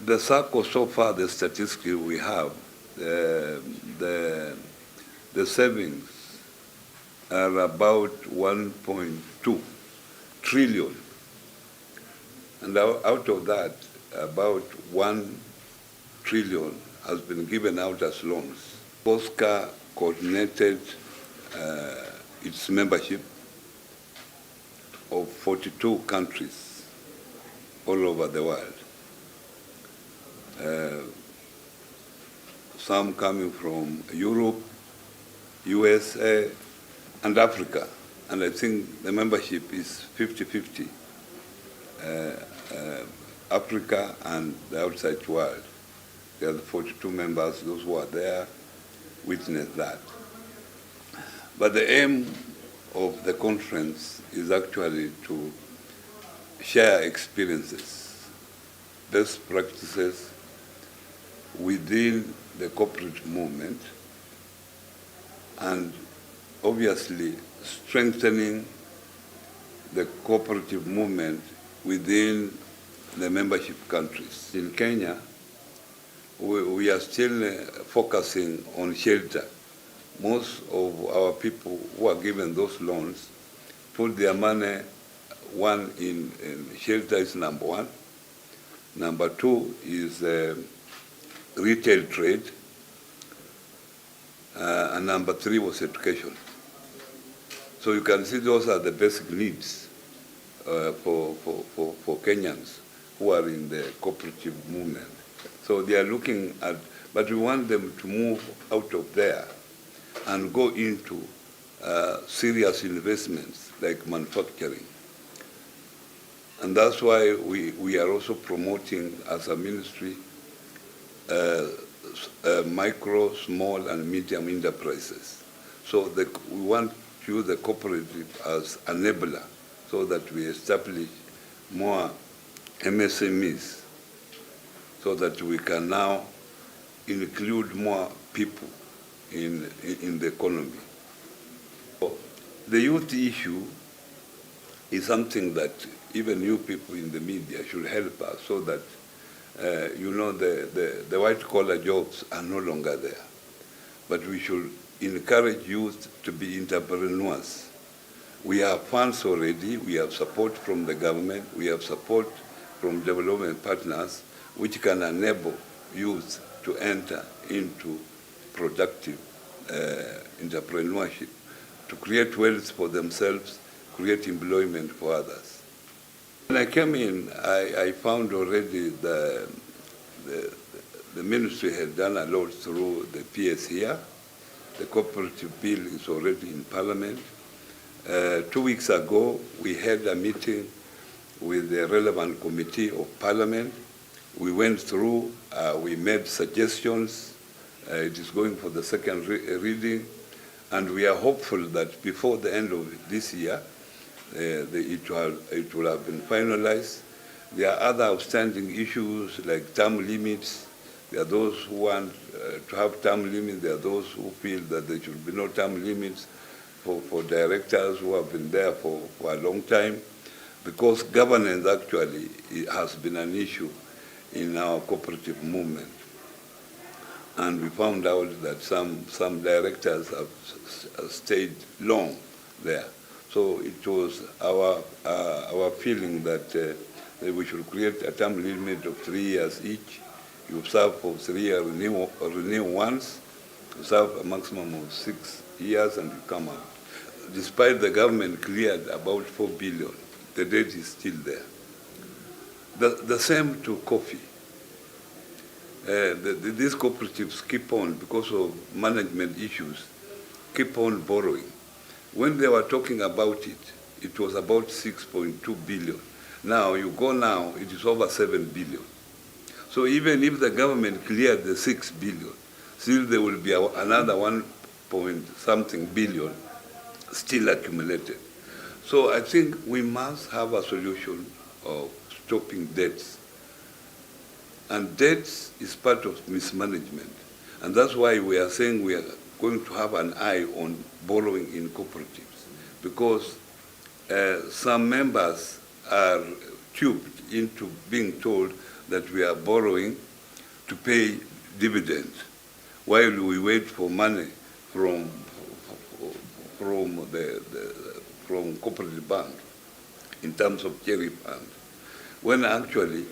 The Saccos, so far, the statistics we have, the savings are about 1.2 trillion. And out of that, about 1 trillion has been given out as loans. POSCA coordinated its membership of 42 countries all over the world. Some coming from Europe, USA, and Africa. And I think the membership is 50-50. Africa and the outside world. There are the 42 members, those who are there, witness that. But the aim of the conference is actually to share experiences, best practices within the cooperative movement, and obviously strengthening the cooperative movement within the membership countries. In Kenya, we are still focusing on shelter. Most of our people who are given those loans put their money, one, in shelter is number one. Number two is retail trade. And number three was education. So you can see those are the basic needs for Kenyans who are in the cooperative movement. So they are looking at, but we want them to move out of there and go into serious investments like manufacturing. And that's why we are also promoting as a ministry micro, small, and medium enterprises. So we want to use the cooperative as enabler so that we establish more MSMEs so that we can now include more people in the economy. The youth issue is something that even you people in the media should help us so that the white-collar jobs are no longer there. But we should encourage youth to be entrepreneurs. We have funds already, we have support from the government, we have support from development partners, which can enable youth to enter into productive entrepreneurship, to create wealth for themselves, create employment for others. When I came in, I found already the ministry had done a lot through the PS here. The cooperative bill is already in Parliament. 2 weeks ago, we had a meeting with the relevant committee of Parliament. We went through, we made suggestions. It is going for the second reading, and we are hopeful that before the end of this year, it will have been finalized. There are other outstanding issues like term limits. There are those who want to have term limits. There are those who feel that there should be no term limits for directors who have been there for a long time, because governance actually has been an issue in our cooperative movement. And we found out that some directors have stayed long there. So it was our feeling that we should create a term limit of 3 years each. You serve for 3 years, renew once. You serve a maximum of 6 years, and you come out. Despite the government cleared about 4 billion, the debt is still there. The same to coffee. These cooperatives keep on, because of management issues, keep on borrowing. When they were talking about it, it was about 6.2 billion. Now, it is over 7 billion. So even if the government cleared the 6 billion, still there will be another 1 point something billion still accumulated. So I think we must have a solution of stopping debts. And debts is part of mismanagement. And that's why we are saying we are going to have an eye on borrowing in cooperatives, because some members are duped into being told that we are borrowing to pay dividends while we wait for money from cooperative bank in terms of cherry fund, when actually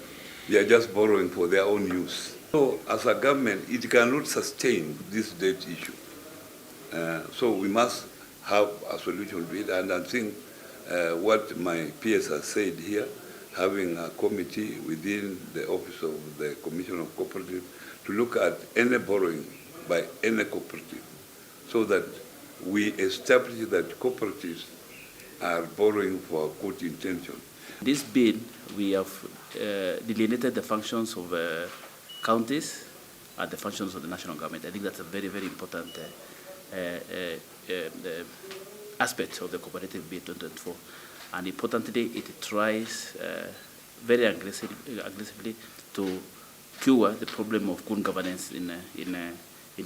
they are just borrowing for their own use. So as a government, it cannot sustain this debt issue. So we must have a solution to it, and I think what my peers have said here, having a committee within the office of the Commissioner of Cooperatives to look at any borrowing by any cooperative, so that we establish that cooperatives are borrowing for good intention. This bill, we have delineated the functions of counties and the functions of the national government. I think that's a very, very important aspect of the Cooperative Bill 2024. And importantly, it tries very aggressively to cure the problem of good governance in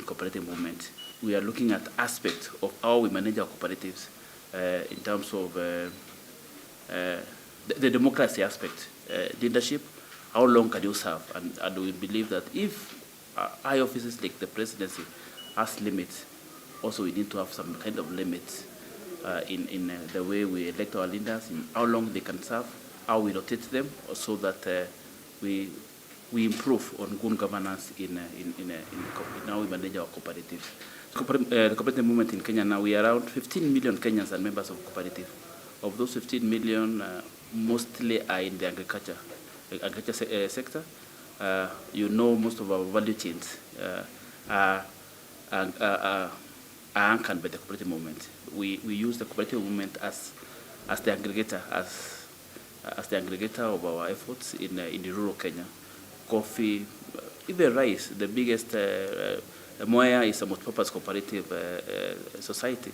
cooperative movement. We are looking at aspects of how we manage our cooperatives in terms of the democracy aspect, leadership, how long can you serve? And we believe that if high offices like the presidency has limits, also we need to have some kind of limits in the way we elect our leaders, in how long they can serve, how we rotate them, so that we improve on good governance in how we manage our cooperatives. The cooperative movement in Kenya now, we are around 15 million Kenyans are members of cooperative. Of those 15 million, mostly are in the agriculture sector. You know, most of our value chains are anchored by the cooperative movement. We use the cooperative movement as the aggregator, as the aggregator of our efforts in the rural Kenya. Coffee, even rice, the biggest. Moya is a multi-purpose cooperative society.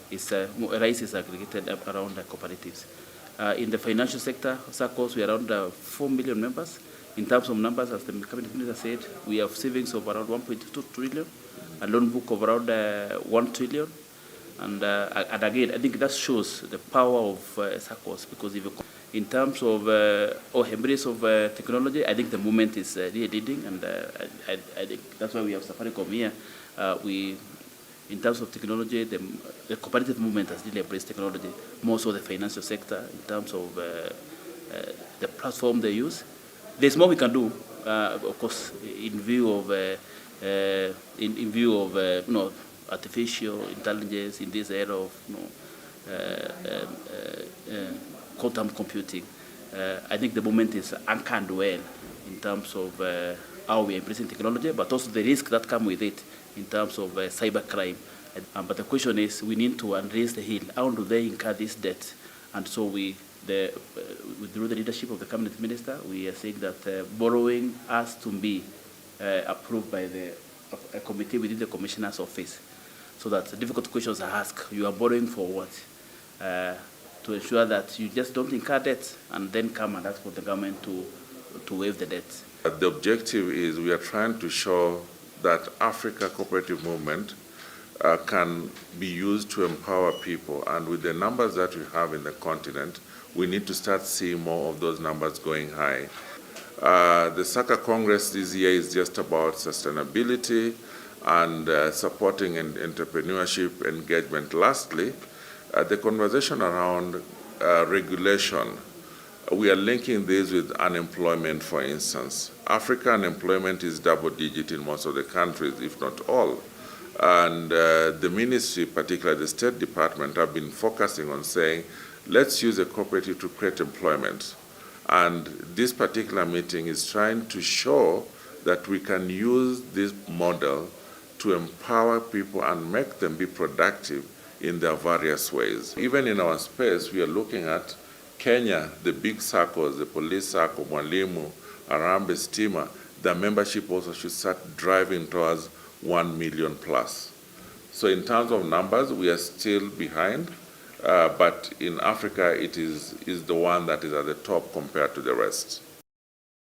Rice is aggregated around the cooperatives. In the financial sector, Saccos, we are around 4 million members. In terms of numbers, as the cabinet minister said, we have savings of around 1.2 trillion, a loan book of around 1 trillion. And again, I think that shows the power of Saccos, because if you, in terms of embrace of technology, I think the movement is really leading, and I think that's why we have Safaricom here. In terms of technology, the cooperative movement has really embraced technology, more so the financial sector, in terms of the platform they use. There's more we can do, of course, in view of artificial intelligence in this era of quantum computing. I think the moment is anchored well in terms of how we are embracing technology, but also the risk that come with it in terms of cybercrime. But the question is, we need to raise the hill. How do they incur this debt? And so through the leadership of the cabinet minister, we are saying that borrowing has to be approved by a committee within the commissioner's office, so that the difficult questions are asked. You are borrowing for what? To ensure that you just don't incur debt and then come and ask for the government to waive the debt. The objective is we are trying to show that Africa cooperative movement can be used to empower people, and with the numbers that we have in the continent, we need to start seeing more of those numbers going high. The Saccos Congress this year is just about sustainability and supporting entrepreneurship engagement. Lastly, the conversation around regulation, we are linking this with unemployment, for instance. African unemployment is double-digit in most of the countries, if not all. And the ministry, particularly the State Department, have been focusing on saying, let's use a cooperative to create employment. And this particular meeting is trying to show that we can use this model to empower people and make them be productive in their various ways. Even in our space, we are looking at Kenya, the big Saccos, the police Sacco, Mwalimu, Arambe, Stima, their membership also should start driving towards 1 million plus. So in terms of numbers, we are still behind, but in Africa, it is the one that is at the top compared to the rest.